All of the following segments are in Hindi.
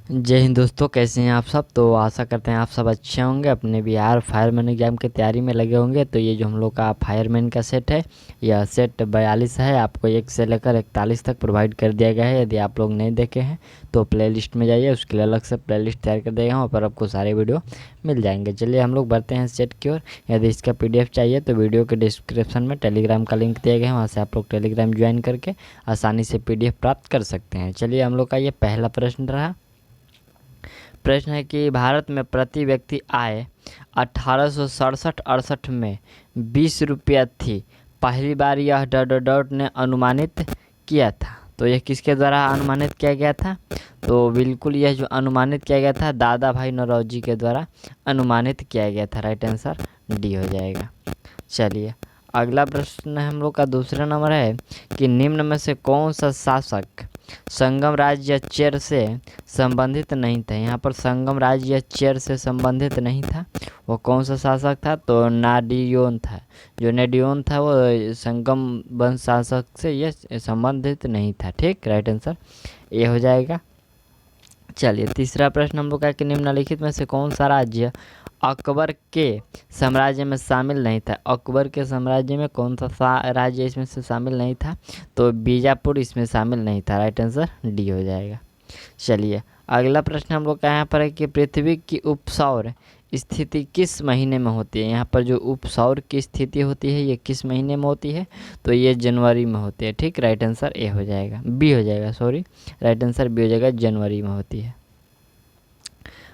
जय हिंद दोस्तों, कैसे हैं आप सब। तो आशा करते हैं आप सब अच्छे होंगे, अपने बिहार फायरमैन एग्जाम की तैयारी में लगे होंगे। तो ये जो हम लोग का फायरमैन का सेट है, यह सेट 42 है, आपको 1 से लेकर 41 तक प्रोवाइड कर दिया गया है। यदि आप लोग नहीं देखे हैं तो प्लेलिस्ट में जाइए, उसके लिए अलग से प्लेलिस्ट तैयार कर दिया गया है, वहाँ पर आपको सारे वीडियो मिल जाएंगे। चलिए हम लोग बढ़ते हैं सेट की ओर। यदि इसका PDF चाहिए तो वीडियो के डिस्क्रिप्शन में टेलीग्राम का लिंक दिया गया है, वहाँ से आप लोग टेलीग्राम ज्वाइन करके आसानी से PDF प्राप्त कर सकते हैं। चलिए हम लोग का ये पहला प्रश्न रहा। प्रश्न है कि भारत में प्रति व्यक्ति आय 1867-68 में 20 रुपया थी। पहली बार यह डॉट ने अनुमानित किया था। तो यह किसके द्वारा अनुमानित किया गया था? तो बिल्कुल यह जो अनुमानित किया गया था, दादा भाई नौरोजी के द्वारा अनुमानित किया गया था। राइट आंसर डी हो जाएगा। चलिए अगला प्रश्न हम लोग का दूसरा नंबर है कि निम्न में से कौन सा शासक संगम राज्य या चेर से संबंधित नहीं था। यहाँ पर संगम राज्य या चेर से संबंधित नहीं था, वो कौन सा शासक था? तो नाडियोन था। जो नेडियोन था वो संगम वंश शासक से यह संबंधित नहीं था। ठीक, राइट आंसर ये हो जाएगा। चलिए तीसरा प्रश्न हम लोग का कि निम्नलिखित में से कौन सा राज्य अकबर के साम्राज्य में शामिल नहीं था। अकबर के साम्राज्य में कौन सा राज्य इसमें से शामिल नहीं था? तो बीजापुर इसमें शामिल नहीं था। राइट आंसर डी हो जाएगा। चलिए अगला प्रश्न हम लोग का यहाँ पर है कि पृथ्वी की उपसौर स्थिति किस महीने में होती है। यहाँ पर जो उपसौर की स्थिति होती है ये किस महीने में होती है? तो ये जनवरी में होती है। ठीक, राइट आंसर ए हो जाएगा, बी हो जाएगा, सॉरी, राइट आंसर बी हो जाएगा, जनवरी में होती है।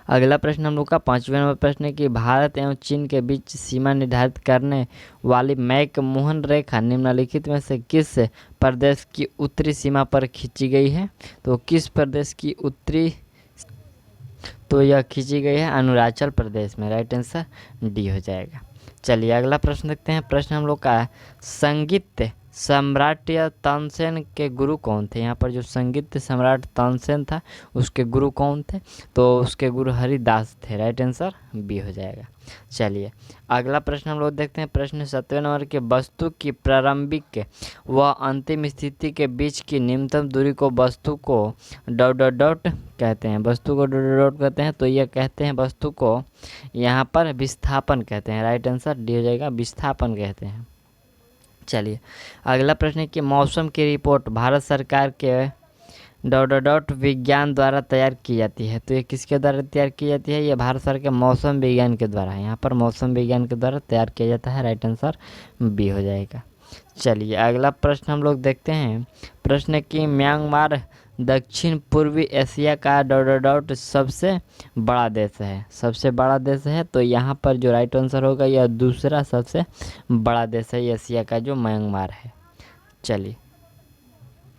अगला प्रश्न हम लोग का 5वें नंबर प्रश्न है कि भारत एवं चीन के बीच सीमा निर्धारित करने वाली मैक-मोहन रेखा निम्नलिखित में से किस प्रदेश की उत्तरी सीमा पर खींची गई है? तो किस प्रदेश की उत्तरी, तो यह खींची गई है अरुणाचल प्रदेश में। राइट आंसर डी हो जाएगा। चलिए अगला प्रश्न देखते हैं। प्रश्न हम लोग का है संगीत सम्राट या तानसेन के गुरु कौन थे। यहाँ पर जो संगीत सम्राट तानसेन था उसके गुरु कौन थे? तो उसके गुरु हरिदास थे। राइट आंसर बी हो जाएगा। चलिए अगला प्रश्न हम लोग देखते हैं। प्रश्न 7वें नंबर के वस्तु की प्रारंभिक व अंतिम स्थिति के बीच की न्यूनतम दूरी को वस्तु को डॉट कहते हैं। वस्तु को डॉट कहते हैं, तो यह कहते हैं वस्तु को यहाँ पर विस्थापन कहते हैं। राइट आंसर डी हो जाएगा, विस्थापन कहते हैं। चलिए अगला प्रश्न है कि मौसम की रिपोर्ट भारत सरकार के डॉट विज्ञान द्वारा तैयार की जाती है। तो ये किसके द्वारा तैयार की जाती है? ये भारत सरकार के मौसम विज्ञान के द्वारा, यहाँ पर मौसम विज्ञान के द्वारा तैयार किया जाता है। राइट आंसर बी हो जाएगा। चलिए अगला प्रश्न हम लोग देखते हैं। प्रश्न है कि म्यांमार दक्षिण पूर्वी एशिया का डॉट सबसे बड़ा देश है। सबसे बड़ा देश है, तो यहाँ पर जो राइट आंसर होगा यह दूसरा सबसे बड़ा देश है एशिया का, जो म्यांमार है। चलिए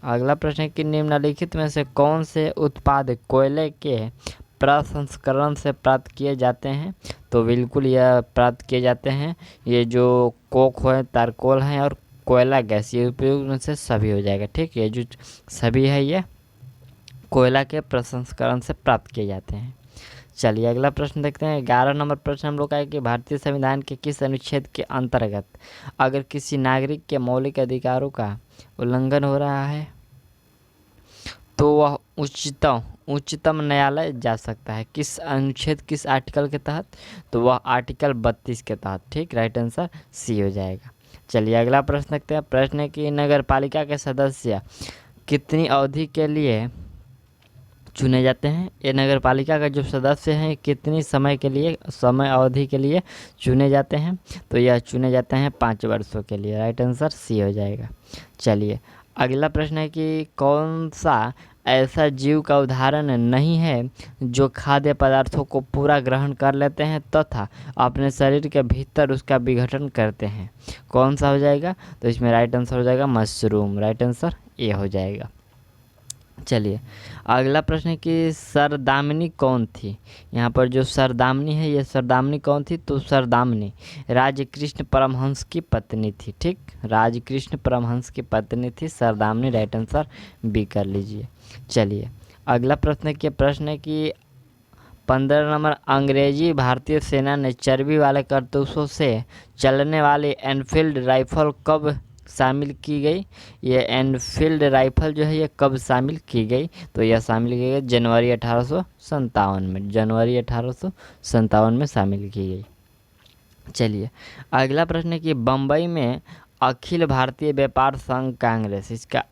अगला प्रश्न है कि निम्नलिखित में से कौन से उत्पाद कोयले के प्रसंस्करण से प्राप्त किए जाते हैं? तो बिल्कुल यह प्राप्त किए जाते हैं, ये जो कोक है, तारकोल है और कोयला गैस, ये उपयोग में से सभी हो जाएगा। ठीक, ये जो सभी है ये कोयला के प्रसंस्करण से प्राप्त किए जाते हैं। चलिए अगला प्रश्न देखते हैं। 11 नंबर प्रश्न हम लोग का है कि भारतीय संविधान के किस अनुच्छेद के अंतर्गत अगर किसी नागरिक के मौलिक अधिकारों का उल्लंघन हो रहा है तो वह उच्चतम न्यायालय जा सकता है। किस अनुच्छेद, किस आर्टिकल के तहत? तो वह आर्टिकल 32 के तहत। ठीक, राइट आंसर सी हो जाएगा। चलिए अगला प्रश्न देखते हैं। प्रश्न है कि नगर पालिका के सदस्य कितनी अवधि के लिए चुने जाते हैं? ये नगर पालिका का जो सदस्य हैं कितनी समय के लिए, समय अवधि के लिए चुने जाते हैं? तो यह चुने जाते हैं 5 वर्षों के लिए। राइट आंसर सी हो जाएगा। चलिए अगला प्रश्न है कि कौन सा ऐसा जीव का उदाहरण नहीं है जो खाद्य पदार्थों को पूरा ग्रहण कर लेते हैं तथा अपने शरीर के भीतर उसका विघटन करते हैं? कौन सा हो जाएगा? तो इसमें राइट आंसर हो जाएगा मशरूम। राइट आंसर ए हो जाएगा। चलिए अगला प्रश्न है कि सरदामिनी कौन थी। यहाँ पर जो सरदामिनी है, ये सरदामिनी कौन थी? तो सरदामिनी राजकृष्ण परमहंस की पत्नी थी। ठीक, राजकृष्ण परमहंस की पत्नी थी सरदामिनी। राइट आंसर बी कर लीजिए। चलिए अगला प्रश्न है कि 15 नंबर अंग्रेजी भारतीय सेना ने चर्बी वाले कारतूसों से चलने वाली एनफील्ड राइफल कब शामिल की गई? ये एनफील्ड राइफल जो है ये कब शामिल की गई? तो यह शामिल की गई जनवरी 1857 में, जनवरी 1857 में शामिल की गई। चलिए अगला प्रश्न है कि बम्बई में अखिल भारतीय व्यापार संघ कांग्रेस, इसका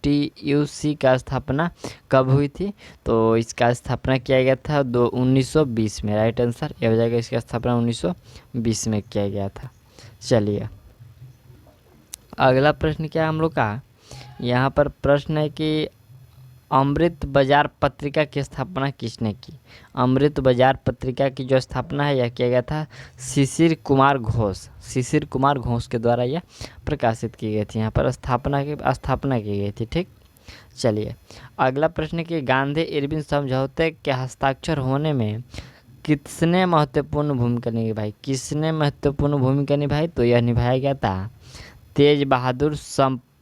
AITUC का स्थापना कब हुई थी? तो इसका स्थापना किया गया था 1920 में। राइट आंसर ये हो जाएगा, इसका स्थापना 1920 में किया गया था। चलिए अगला प्रश्न क्या हम लोग का, यहाँ पर प्रश्न है कि अमृत बाजार पत्रिका की स्थापना किसने की? अमृत बाजार पत्रिका की जो स्थापना है यह किया गया था शिशिर कुमार घोष, शिशिर कुमार घोष के द्वारा यह प्रकाशित की गई थी। यहाँ पर स्थापना की गई थी। ठीक, चलिए अगला प्रश्न कि गांधी इरविन समझौते के हस्ताक्षर होने में किसने महत्वपूर्ण भूमिका निभाई भाई? किसने महत्वपूर्ण भूमिका निभाई? तो यह निभाया गया था तेज बहादुर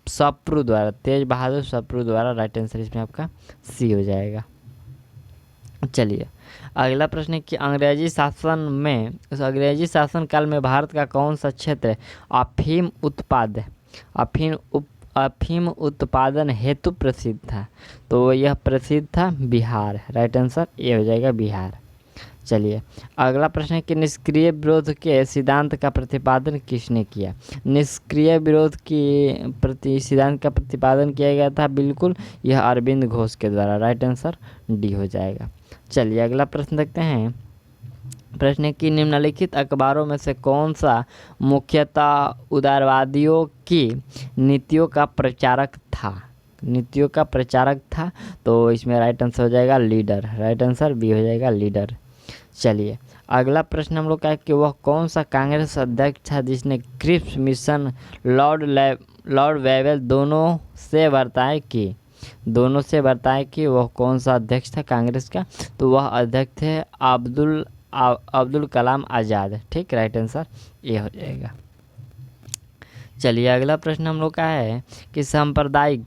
सप्रू द्वारा, तेज बहादुर सप्रू द्वारा। राइट आंसर इसमें आपका सी हो जाएगा। चलिए अगला प्रश्न है कि अंग्रेजी शासन काल में भारत का कौन सा क्षेत्र अफीम उत्पादन हेतु प्रसिद्ध था? तो यह प्रसिद्ध था बिहार। राइट आंसर ये हो जाएगा बिहार। चलिए अगला प्रश्न है कि निष्क्रिय विरोध के सिद्धांत का प्रतिपादन किसने किया? निष्क्रिय विरोध की सिद्धांत का प्रतिपादन किया गया था, बिल्कुल यह अरविंद घोष के द्वारा। राइट आंसर डी हो जाएगा। चलिए अगला प्रश्न देखते हैं। प्रश्न है कि निम्नलिखित अखबारों में से कौन सा मुख्यतः उदारवादियों की नीतियों का प्रचारक था? तो इसमें राइट आंसर हो जाएगा लीडर। राइट आंसर बी हो जाएगा लीडर। चलिए अगला प्रश्न हम लोग का है कि वह कौन सा कांग्रेस अध्यक्ष था जिसने क्रिप्स मिशन लॉर्ड वेवेल दोनों से बर्ताए कि वह कौन सा अध्यक्ष था कांग्रेस का? तो वह अध्यक्ष थे अब्दुल कलाम आज़ाद। ठीक, राइट आंसर ये हो जाएगा। चलिए अगला प्रश्न हम लोग का है कि सांप्रदायिक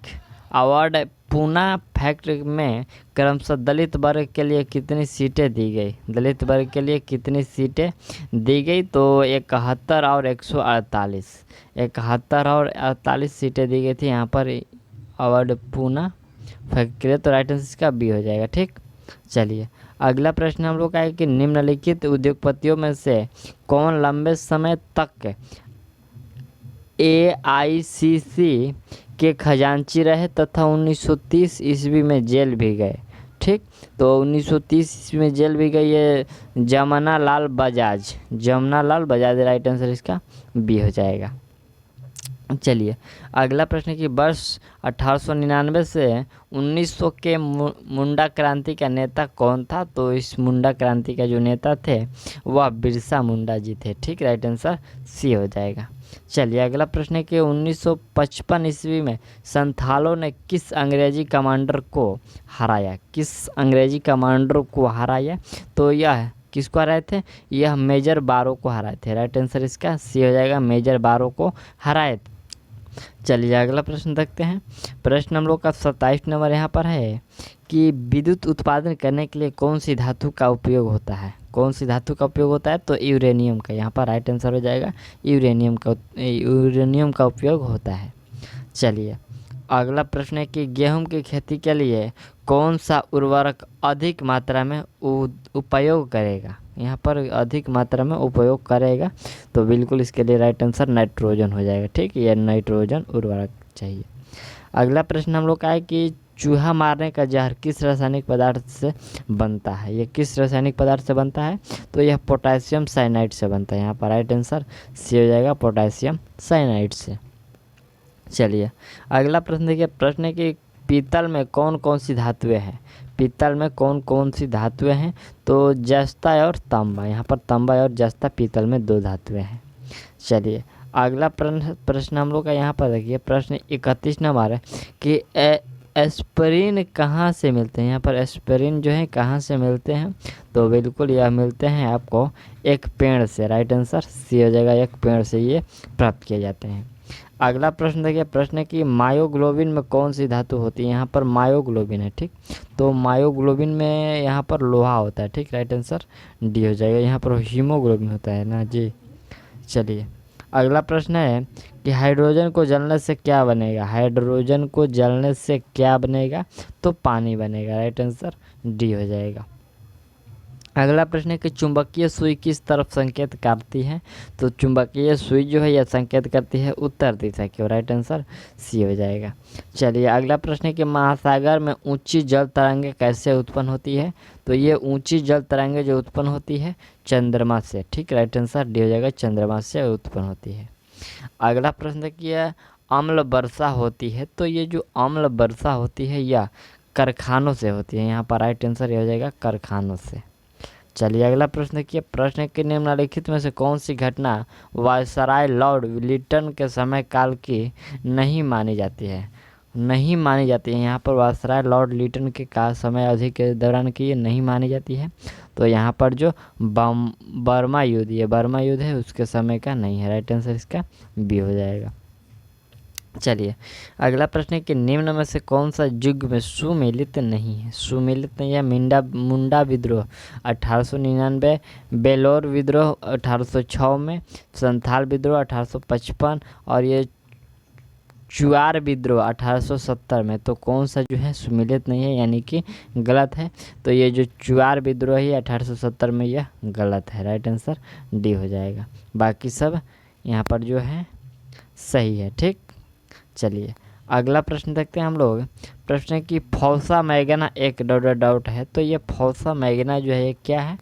अवार्ड पूना फैक्ट में क्रमशः दलित वर्ग के लिए कितनी सीटें दी गई? दलित वर्ग के लिए कितनी सीटें दी गई? तो 71 और 148, 71 और 48 सीटें दी गई थी यहाँ पर अवार्ड पूना फैक्ट के लिए। तो राइट आंसर इसका बी हो जाएगा। ठीक, चलिए अगला प्रश्न हम लोग का है कि निम्नलिखित उद्योगपतियों में से कौन लंबे समय तक AICC के खजांची रहे तथा 1930 ईस्वी में जेल भी गए? ठीक, तो 1930 ईस्वी में जेल भी गए ये जमना लाल बजाज। राइट आंसर इसका बी हो जाएगा। चलिए अगला प्रश्न है कि वर्ष 1899 से 1900 के मुंडा क्रांति का नेता कौन था? तो इस मुंडा क्रांति का जो नेता थे वह बिरसा मुंडा जी थे। ठीक, राइट आंसर सी हो जाएगा। चलिए अगला प्रश्न है कि 1955 ईस्वी में संथालों ने किस अंग्रेजी कमांडर को हराया? तो यह किसको हराए थे? यह मेजर बारो को हराए थे। राइट आंसर इसका सी हो जाएगा, मेजर बारो को हराए थे। चलिए अगला प्रश्न देखते हैं। प्रश्न हम लोग का 27 नंबर यहाँ पर है कि विद्युत उत्पादन करने के लिए कौन सी धातु का उपयोग होता है? तो यूरेनियम का। यहाँ पर राइट आंसर हो जाएगा यूरेनियम का उपयोग होता है। चलिए अगला प्रश्न है कि गेहूं की खेती के लिए कौन सा उर्वरक अधिक मात्रा में उपयोग करेगा? यहाँ पर अधिक मात्रा में उपयोग करेगा, तो बिल्कुल इसके लिए राइट आंसर नाइट्रोजन हो जाएगा। ठीक, ये नाइट्रोजन उर्वरक चाहिए। अगला प्रश्न हम लोग का है कि चूहा मारने का जहर किस रासायनिक पदार्थ से बनता है? ये किस रासायनिक पदार्थ से बनता है? तो यह पोटेशियम साइनाइड से बनता है। यहाँ पर राइट आंसर सी हो जाएगा, पोटेशियम साइनाइड से। चलिए अगला प्रश्न देखिए। प्रश्न है कि पीतल में कौन कौन सी धातुएं हैं? तो जस्ता और तांबा। यहाँ पर तांबा और जस्ता पीतल में 2 धातुएं हैं। चलिए अगला प्रश्न हम लोग का यहाँ पर देखिए। प्रश्न 31 नंबर है कि एस्पिरिन कहाँ से मिलते हैं? यहाँ पर एस्पिरिन जो है कहाँ से मिलते हैं? तो बिल्कुल यह मिलते हैं आपको एक पेड़ से। राइट आंसर सी हो जाएगा, एक पेड़ से ये प्राप्त किए जाते हैं। अगला प्रश्न देखिए। प्रश्न है कि मायोग्लोबिन में कौन सी धातु होती है? यहाँ पर मायोग्लोबिन है। ठीक, तो मायोग्लोबिन में यहाँ पर लोहा होता है। ठीक, राइट आंसर डी हो जाएगा। यहाँ पर हीमोग्लोबिन होता है ना जी। चलिए अगला प्रश्न है कि हाइड्रोजन को जलने से क्या बनेगा। हाइड्रोजन को जलने से क्या बनेगा, तो पानी बनेगा। राइट आंसर डी हो जाएगा। अगला प्रश्न है कि चुंबकीय सुई किस तरफ संकेत करती है। तो चुंबकीय सुई जो है यह संकेत करती है उत्तर दिशा की ओर। राइट आंसर सी हो जाएगा। चलिए अगला प्रश्न है कि महासागर में ऊंची जल तरंगें कैसे उत्पन्न होती है। तो ये ऊंची जल तरंगें जो उत्पन्न होती है चंद्रमा से। ठीक, राइट आंसर डी हो जाएगा, चंद्रमा से उत्पन्न होती है। अगला प्रश्न है कि यह अम्ल वर्षा होती है। तो ये जो अम्ल वर्षा होती है यह कारखानों से होती है। यहाँ पर राइट आंसर ये हो जाएगा कारखानों से। चलिए अगला प्रश्न देखिए। प्रश्न के निम्नलिखित में से कौन सी घटना वायसराय लॉर्ड विलिटन के समय काल की नहीं मानी जाती है। नहीं मानी जाती है, यहाँ पर वायसराय लॉर्ड लिटन के समय अवधि के दौरान की ये नहीं मानी जाती है। तो यहाँ पर जो बर्मा युद्ध, ये बर्मा युद्ध है उसके समय का नहीं है। राइट आंसर इसका बी हो जाएगा। चलिए अगला प्रश्न है कि निम्न में से कौन सा युग में सुमेलित नहीं है। सुमेलित नहीं है। मुंडा विद्रोह 1899, बेलोर विद्रोह 1806 में, संथाल विद्रोह 1855 और ये चुआर विद्रोह 1870 में। तो कौन सा जो है सुमेलित नहीं है, यानी कि गलत है। तो ये जो चुआर विद्रोह है 1870 में, यह गलत है। राइट आंसर डी हो जाएगा। बाकी सब यहाँ पर जो है सही है। ठीक, चलिए अगला प्रश्न देखते हैं हम लोग। प्रश्न है कि फौसा मैगना एक डॉट है। तो ये फौसा मैगना जो है ये क्या है।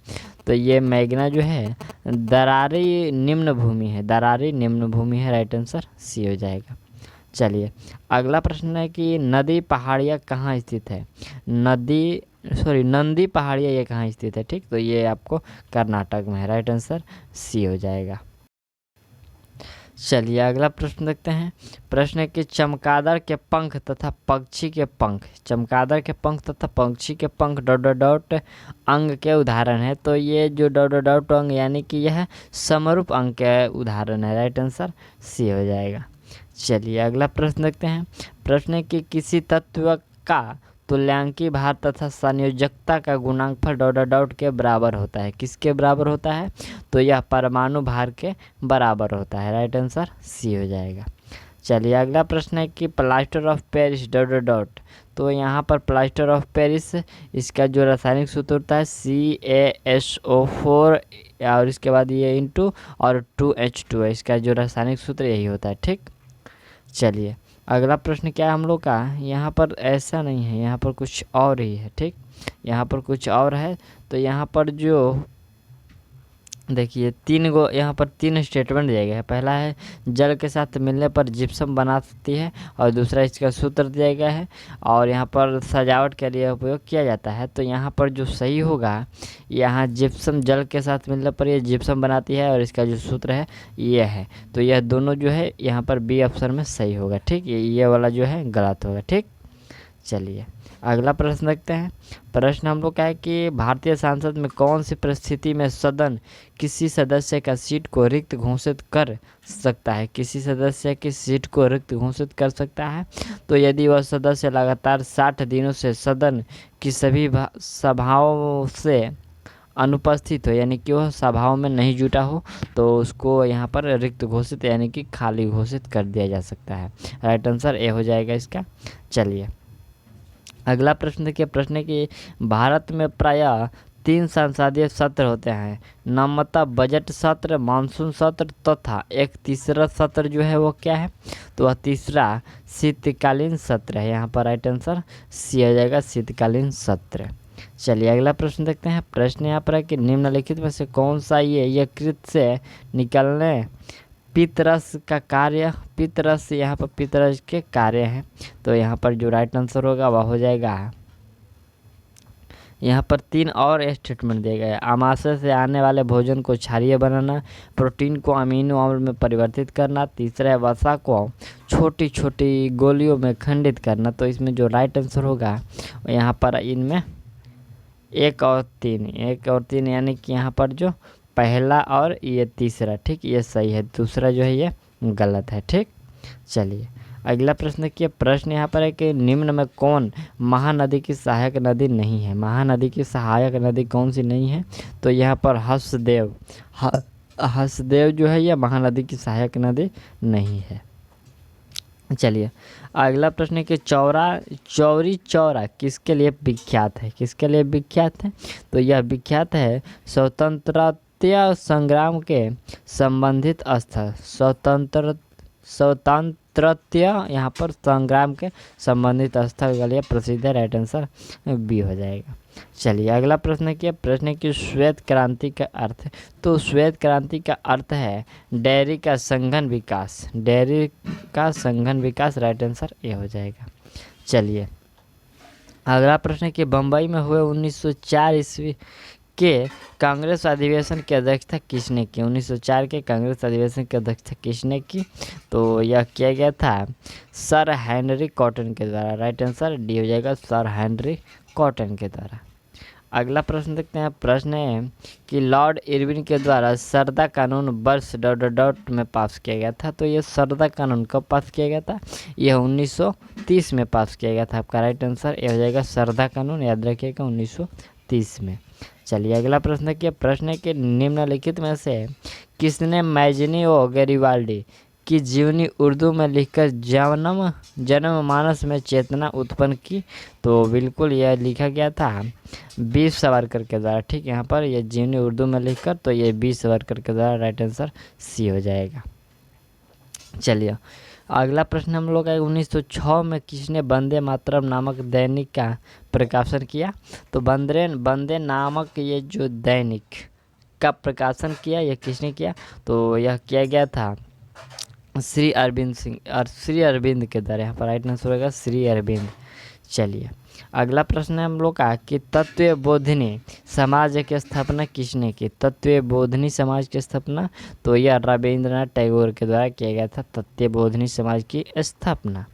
तो ये मैगना जो है दरारी निम्न भूमि है। दरारी निम्न भूमि है। राइट आंसर सी हो जाएगा। चलिए अगला प्रश्न है कि नदी पहाड़ियाँ कहाँ स्थित है। नंदी पहाड़ियाँ ये कहाँ स्थित है। ठीक, तो ये आपको कर्नाटक में है। राइट आंसर सी हो जाएगा। चलिए अगला प्रश्न देखते हैं। प्रश्न है कि चमगादड़ के पंख तथा पक्षी के पंख, चमगादड़ के पंख तथा पक्षी के पंख डॉट अंग के उदाहरण है। तो ये जो डॉट अंग यानी कि यह समरूप अंग के उदाहरण है। राइट आंसर सी हो जाएगा। चलिए अगला प्रश्न देखते हैं। प्रश्न है कि किसी तत्व का तुल्यांकी भार तथा संयोजकता का गुणांकफल डॉट के बराबर होता है। किसके बराबर होता है। तो यह परमाणु भार के बराबर होता है। राइट आंसर सी हो जाएगा। चलिए अगला प्रश्न है कि प्लास्टर ऑफ पेरिस डॉट। तो यहाँ पर प्लास्टर ऑफ पेरिस इसका जो रासायनिक सूत्र होता है CaSO4 और इसके बाद ये इंटू और 2H2 है। इसका जो रासायनिक सूत्र यही होता है। ठीक, चलिए अगला प्रश्न क्या है हम लोग का। यहाँ पर ऐसा नहीं है, यहाँ पर कुछ और ही है। ठीक, यहाँ पर कुछ और है। तो यहाँ पर जो देखिए यहाँ पर तीन स्टेटमेंट दिया गया है। पहला है जल के साथ मिलने पर जिप्सम बना सकती है और दूसरा इसका सूत्र दिया गया है और यहाँ पर सजावट के लिए उपयोग किया जाता है। तो यहाँ पर जो सही होगा, यहाँ जिप्सम जल के साथ मिलने पर ये जिप्सम बनाती है और इसका जो सूत्र है ये है। तो यह दोनों जो है यहाँ पर बी ऑप्शन में सही होगा। ठीक, ये वाला जो है गलत होगा। ठीक, चलिए अगला प्रश्न देखते हैं। प्रश्न हम लोग का है कि भारतीय संसद में कौन सी परिस्थिति में सदन किसी सदस्य का सीट को रिक्त घोषित कर सकता है। किसी सदस्य की सीट को रिक्त घोषित कर सकता है। तो यदि वह सदस्य लगातार 60 दिनों से सदन की सभी सभाओं से अनुपस्थित हो, यानी कि वह सभाओं में नहीं जुटा हो, तो उसको यहाँ पर रिक्त घोषित यानी कि खाली घोषित कर दिया जा सकता है। राइट आंसर ए हो जाएगा इसका। चलिए अगला प्रश्न देखिए। प्रश्न है कि भारत में प्रायः 3 संसदीय सत्र होते हैं। नामतः बजट सत्र, मानसून सत्र तथा एक तीसरा सत्र जो है वो क्या है। तो वह तीसरा शीतकालीन सत्र है। यहाँ पर राइट आंसर सी आ जाएगा, शीतकालीन सत्र। चलिए अगला प्रश्न देखते हैं। प्रश्न यहाँ पर है कि निम्नलिखित में से कौन सा ये यकृत से निकलने पित्तरस का कार्य, पित्तरस यहाँ पर पित्तरस के कार्य हैं। तो यहाँ पर जो राइट आंसर होगा वह हो जाएगा, यहाँ पर 3 और स्टेटमेंट दिए गए। आमाशय से आने वाले भोजन को क्षारीय बनाना, प्रोटीन को अमीनो अम्ल में परिवर्तित करना, तीसरा है वसा को छोटी छोटी गोलियों में खंडित करना। तो इसमें जो राइट आंसर होगा यहाँ पर इनमें 1 और 3 यानी कि यहाँ पर जो पहला और ये तीसरा, ठीक, ये सही है। दूसरा जो है ये गलत है। ठीक, चलिए अगला प्रश्न देखिए। प्रश्न यहाँ पर है कि निम्न में कौन महानदी की सहायक नदी नहीं है। महानदी की सहायक नदी कौन सी नहीं है। तो यहाँ पर हसदेव हसदेव जो है यह महानदी की सहायक नदी नहीं है। चलिए अगला प्रश्न है कि चौरी चौरा किसके लिए विख्यात है? किसके लिए विख्यात है? तो यह विख्यात है स्वतंत्रता संग्राम के संबंधित स्थल। स्वतंत्रता यहाँ पर संग्राम के संबंधित स्थल के लिए प्रसिद्ध है। राइट आंसर बी हो जाएगा। चलिए अगला प्रश्न क्या? प्रश्न की श्वेत क्रांति का अर्थ। तो श्वेत क्रांति का अर्थ है डेयरी का सघन विकास। डेयरी का सघन विकास। राइट आंसर ए हो जाएगा। चलिए अगला प्रश्न कि बम्बई में हुए 1904 ईस्वी के कांग्रेस अधिवेशन की अध्यक्षता किसने की? 1904 के कांग्रेस अधिवेशन की अध्यक्षता किसने की? तो यह किया गया था सर हेनरी कॉटन के द्वारा। राइट आंसर डी हो जाएगा, सर हेनरी कॉटन के द्वारा। अगला प्रश्न देखते हैं। प्रश्न है कि लॉर्ड इरविन के द्वारा सरदा कानून वर्ष ... में पास किया गया था। तो ये सरदा कानून कब पास किया गया था? यह 1930 में पास किया गया था। आपका राइट आंसर ये हो जाएगा, सरदा कानून याद रखिएगा 1930 में। चलिए अगला प्रश्न क्या? प्रश्न है कि निम्नलिखित में से किसने मैजनी और गैरिबाल्डी की जीवनी उर्दू में लिखकर जनमानस में चेतना उत्पन्न की? तो बिल्कुल यह लिखा गया था वीर सावरकर के द्वारा। ठीक, यहाँ पर यह जीवनी उर्दू में लिखकर, तो ये वीर सावरकर के द्वारा। राइट आंसर सी हो जाएगा। चलिए अगला प्रश्न हम लोग का 1906 में किसने वंदे मातरम नामक दैनिक का प्रकाशन किया? तो वंदे नामक ये जो दैनिक का प्रकाशन किया, यह किसने किया? तो यह किया गया था श्री अरविंद के द्वारा। यहाँ पर राइट आंसर होगा श्री अरविंद। चलिए अगला प्रश्न है हम लोग का कि तत्वबोधिनी समाज की स्थापना किसने की? तत्वबोधिनी समाज की स्थापना तो यह रविंद्रनाथ टैगोर के द्वारा किया गया था, तत्वबोधिनी समाज की स्थापना।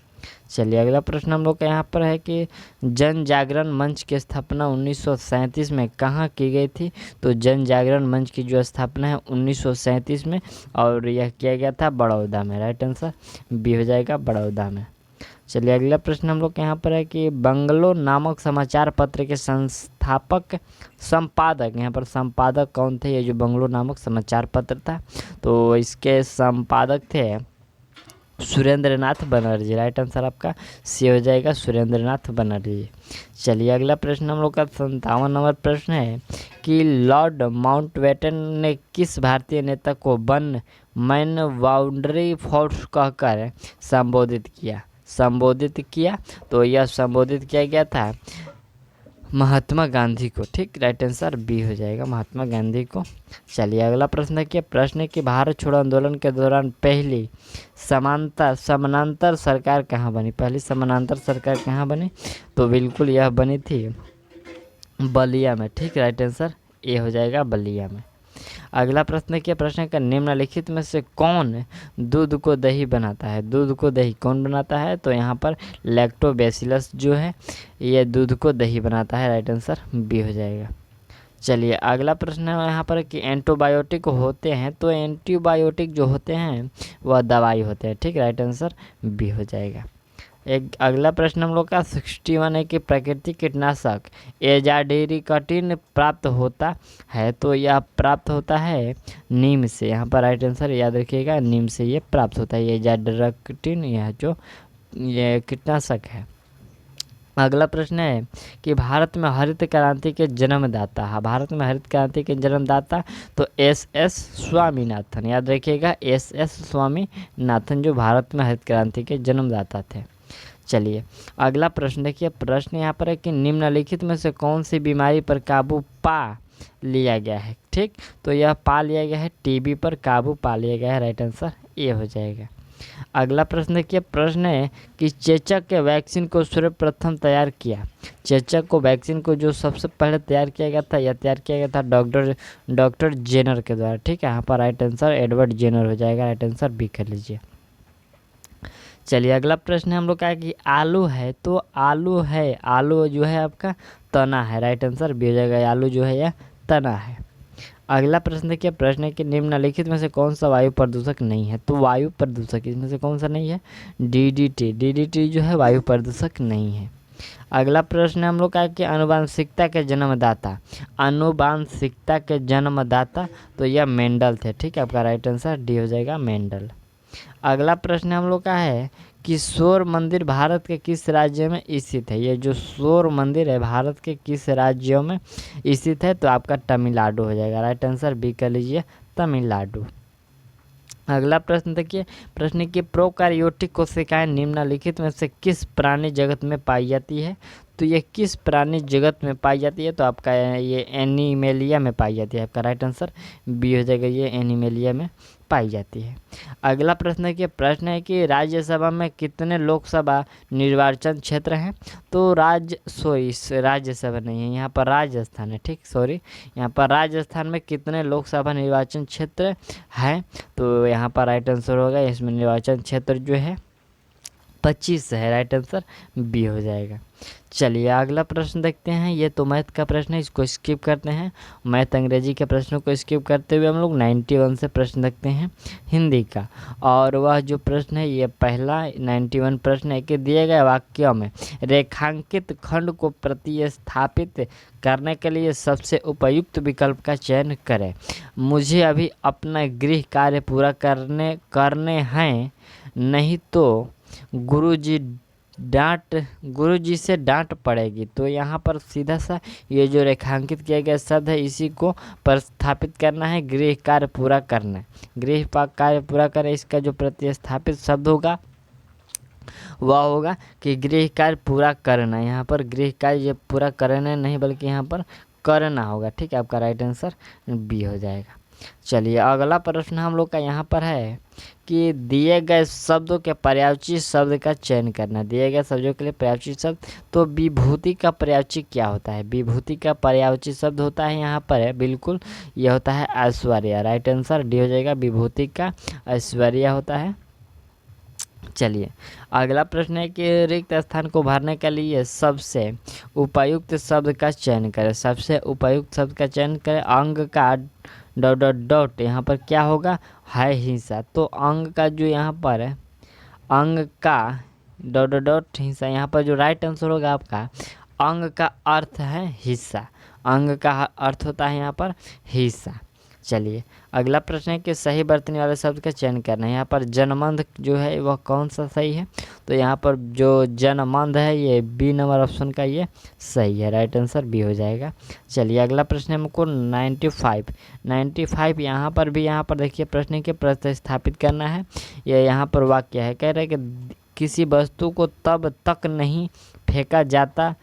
चलिए अगला प्रश्न हम लोग का यहाँ पर है कि जन जागरण मंच की स्थापना 1937 में कहाँ की गई थी? तो जन जागरण मंच की जो स्थापना है 1937 में, और यह किया गया था बड़ौदा में। राइट आंसर बी हो जाएगा, बड़ौदा में। चलिए अगला प्रश्न हम लोग के यहाँ पर है कि बंगलो नामक समाचार पत्र के संस्थापक संपादक, यहाँ पर संपादक कौन थे? ये जो बंगलो नामक समाचार पत्र था, तो इसके संपादक थे सुरेंद्रनाथ बनर्जी। राइट आंसर आपका सी हो जाएगा, सुरेंद्रनाथ बनर्जी। चलिए अगला प्रश्न हम लोग का 57 नंबर प्रश्न है कि लॉर्ड माउंटबेटन ने किस भारतीय नेता को वन मैन बाउंड्री फोर्स कहकर संबोधित किया? तो यह संबोधित किया गया था महात्मा गांधी को। ठीक, राइट आंसर बी हो जाएगा, महात्मा गांधी को। चलिए अगला प्रश्न है प्रश्न है कि भारत छोड़ो आंदोलन के दौरान पहली समानांतर सरकार कहाँ बनी? पहली समानांतर सरकार कहाँ बनी? तो बिल्कुल यह बनी थी बलिया में। ठीक, राइट आंसर ए हो जाएगा, बलिया में। अगला प्रश्न क्या? प्रश्न का निम्नलिखित में से कौन दूध को दही बनाता है? दूध को दही कौन बनाता है? तो यहाँ पर लैक्टोबैसिलस जो है ये दूध को दही बनाता है। राइट आंसर बी हो जाएगा। चलिए अगला प्रश्न है यहाँ पर कि एंटीबायोटिक होते हैं, तो एंटीबायोटिक जो होते हैं वह दवाई होते हैं। ठीक, राइट आंसर बी हो जाएगा। एक अगला प्रश्न हम लोग का 61 है कि प्राकृतिक कीटनाशक एजाडिरिकटिन प्राप्त होता है? तो यह प्राप्त होता है नीम से। यहाँ पर राइट आंसर याद रखिएगा, नीम से ये प्राप्त होता है एजाडिरिकटिन, यह जो ये कीटनाशक है। अगला प्रश्न है कि भारत में हरित क्रांति के जन्मदाता तो SS स्वामीनाथन। याद रखिएगा SS स्वामीनाथन जो भारत में हरित क्रांति के जन्मदाता थे। चलिए अगला प्रश्न देखिए। प्रश्न यहाँ पर है कि निम्नलिखित में से कौन सी बीमारी पर काबू पा लिया गया है? ठीक, तो यह पा लिया गया है TB पर काबू पा लिया गया है। राइट आंसर ये हो जाएगा। अगला प्रश्न देखिए। प्रश्न है कि चेचक के वैक्सीन को सर्वप्रथम तैयार किया? चेचक को वैक्सीन को जो सबसे पहले तैयार किया गया था, यह तैयार किया गया था डॉक्टर जेनर के द्वारा। ठीक है, यहाँ पर राइट आंसर एडवर्ड जेनर हो जाएगा। राइट आंसर बी कर लीजिए। चलिए अगला प्रश्न हम लोग का है कि आलू है, तो आलू जो है आपका तना है। राइट आंसर बी हो जाएगा, आलू जो है यह तना है। अगला प्रश्न देखिए। प्रश्न है कि निम्नलिखित में से कौन सा वायु प्रदूषक नहीं है? तो वायु प्रदूषक इसमें से कौन सा नहीं है? DDT जो है वायु प्रदूषक नहीं है। अगला प्रश्न हम लोग का है कि आनुवंशिकता के जन्मदाता, आनुवंशिकता के जन्मदाता तो यह मेंडल थे। ठीक है, आपका राइट आंसर डी हो जाएगा, मेंडल। अगला प्रश्न हम लोग का है कि सौर मंदिर भारत के किस राज्य में स्थित है। ये जो सौर मंदिर है भारत के किस राज्यों में स्थित है, तो आपका तमिलनाडु हो जाएगा। राइट आंसर बी कर लीजिए, तमिलनाडु। अगला प्रश्न देखिए, प्रश्न की प्रोकार्योटिक कोशिकाएं निम्नलिखित में से किस प्राणी जगत में पाई जाती है। तो ये किस प्राणी जगत में पाई जाती है, तो आपका ये एनिमेलिया में पाई जाती है। आपका राइट आंसर बी हो जाएगा, ये एनिमेलिया में पाई जाती है। अगला प्रश्न है कि राज्यसभा में कितने लोकसभा निर्वाचन क्षेत्र हैं। तो राज्यसभा नहीं है, यहाँ पर राजस्थान है। ठीक, सॉरी, यहाँ पर राजस्थान में कितने लोकसभा निर्वाचन क्षेत्र हैं, तो यहाँ पर राइट आंसर होगा, इसमें निर्वाचन क्षेत्र जो है 25 है। राइट आंसर बी हो जाएगा। चलिए अगला प्रश्न देखते हैं। ये तो मैथ का प्रश्न है, इसको स्किप करते हैं। मैथ अंग्रेजी के प्रश्नों को स्किप करते हुए हम लोग 91 से प्रश्न देखते हैं हिंदी का। और वह जो प्रश्न है, ये पहला 91 प्रश्न है कि दिए गए वाक्यों में रेखांकित खंड को प्रतिस्थापित करने के लिए सबसे उपयुक्त विकल्प का चयन करें। मुझे अभी अपना गृह कार्य पूरा करने हैं, नहीं तो गुरुजी से डांट पड़ेगी। तो यहाँ पर सीधा सा ये जो रेखांकित किया गया शब्द है, इसी को प्रतिस्थापित करना है, गृह कार्य पूरा करना। गृह कार्य पूरा करें, इसका जो प्रतिस्थापित शब्द होगा वह होगा कि गृह कार्य पूरा करना। यहाँ पर गृह कार्य ये पूरा करना नहीं, बल्कि यहाँ पर करना होगा। ठीक है, आपका राइट आंसर बी हो जाएगा। चलिए अगला प्रश्न हम लोग का यहाँ पर है कि दिए गए शब्दों के पर्यायवाची शब्द का चयन करना। दिए गए शब्दों के लिए पर्यायवाची शब्द, तो विभूति का पर्यायवाची क्या होता है। विभूति का पर्यायवाची शब्द होता है, यहाँ पर है बिल्कुल, यह होता है ऐश्वर्या। राइट आंसर डी हो जाएगा, विभूति का ऐश्वर्या होता है। चलिए अगला प्रश्न है कि रिक्त स्थान को भरने के लिए सबसे उपयुक्त शब्द का चयन करें। सबसे उपयुक्त शब्द का चयन करें। अंग का ... यहाँ पर क्या होगा, है हिस्सा। तो अंग का जो यहाँ पर है, अंग का ... हिस्सा, यहाँ पर जो राइट आंसर होगा आपका, अंग का अर्थ है हिस्सा। अंग का अर्थ होता है यहाँ पर हिस्सा। चलिए अगला प्रश्न है कि सही बरतने वाले शब्द का चयन करना है। यहाँ पर जनमंद जो है वह कौन सा सही है, तो यहाँ पर जो जनमंद है ये बी नंबर ऑप्शन का ये सही है। राइट आंसर बी हो जाएगा। चलिए अगला प्रश्न है हमको 95 यहाँ पर भी, यहाँ पर देखिए प्रश्न के प्रतिस्थापित करना है। ये यहाँ पर वाक्य है, कह रहे हैं कि किसी वस्तु को तब तक नहीं फेंका जाता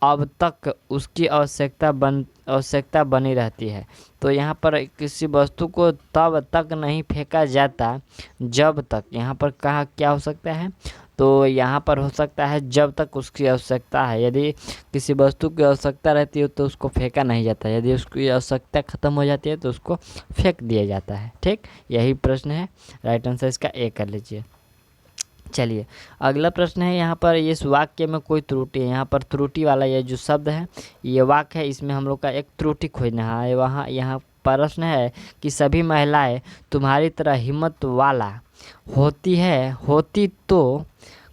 अब तक उसकी आवश्यकता बनी रहती है। तो यहाँ पर किसी वस्तु को तब तक नहीं फेंका जाता जब तक, यहाँ पर कहाँ क्या हो सकता है, तो यहाँ पर हो सकता है जब तक उसकी आवश्यकता है। यदि किसी वस्तु की आवश्यकता रहती है तो उसको फेंका नहीं जाता, यदि उसकी आवश्यकता खत्म हो जाती है तो उसको फेंक दिया जाता है। ठीक, यही प्रश्न है। राइट आंसर इसका ए कर लीजिए। चलिए अगला प्रश्न है, यहाँ पर इस वाक्य में कोई त्रुटि है। यहाँ पर त्रुटि वाला ये जो शब्द है, ये वाक्य है, इसमें हम लोग का एक त्रुटि खोजना है। वहाँ यहाँ प्रश्न है कि सभी महिलाएं तुम्हारी तरह हिम्मत वाला होती तो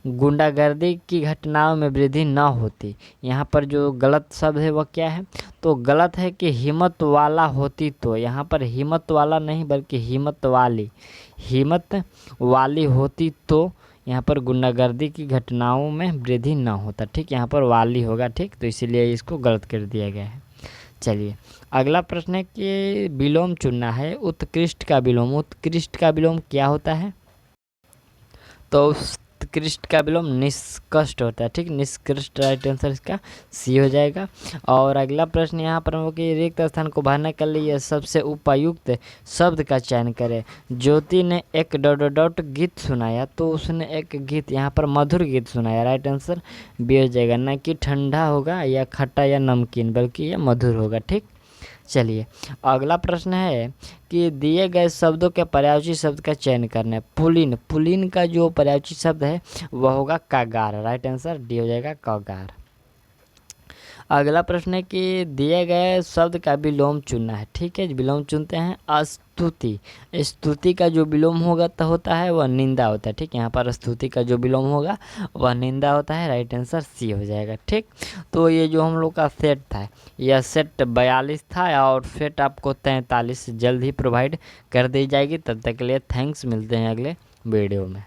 गुंडागर्दी की घटनाओं में वृद्धि न होती। यहाँ पर जो गलत शब्द है वह क्या है, तो गलत है कि हिम्मत वाला होती तो, यहाँ पर हिम्मत वाला नहीं बल्कि हिम्मत वाली होती तो यहाँ पर गुंडागर्दी की घटनाओं में वृद्धि न होता। ठीक, यहाँ पर वाली होगा। ठीक, तो इसीलिए इसको गलत कर दिया गया है। चलिए अगला प्रश्न है कि विलोम चुनना है। उत्कृष्ट का विलोम क्या होता है, तो उत्कृष्ट का विलोम निष्कृष्ट होता है। ठीक, निष्कृष्ट राइट आंसर इसका सी हो जाएगा। और अगला प्रश्न यहाँ पर हो कि रिक्त स्थान को भरने के लिए सबसे उपयुक्त शब्द का चयन करें। ज्योति ने एक ... गीत सुनाया, तो उसने एक गीत, यहाँ पर मधुर गीत सुनाया। राइट आंसर बी हो जाएगा, न कि ठंडा होगा या खट्टा या नमकीन, बल्कि यह मधुर होगा। ठीक, चलिए अगला प्रश्न है कि दिए गए शब्दों के पर्यायवाची शब्द का चयन करना है। पुलिन का जो पर्यायवाची शब्द है वह होगा कागार। राइट आंसर डी हो जाएगा, कागार। अगला प्रश्न है कि दिए गए शब्द का विलोम चुनना है। ठीक है, विलोम चुनते हैं। स्तुति, स्तुति का जो विलोम होता है वह निंदा होता है। ठीक, यहाँ पर स्तुति का जो विलोम होगा वह निंदा होता है। राइट आंसर सी हो जाएगा। ठीक, तो ये जो हम लोग का सेट था, यह सेट 42 था और सेट आपको 43 जल्द ही प्रोवाइड कर दी जाएगी। तब तक के लिए थैंक्स, मिलते हैं अगले वीडियो में।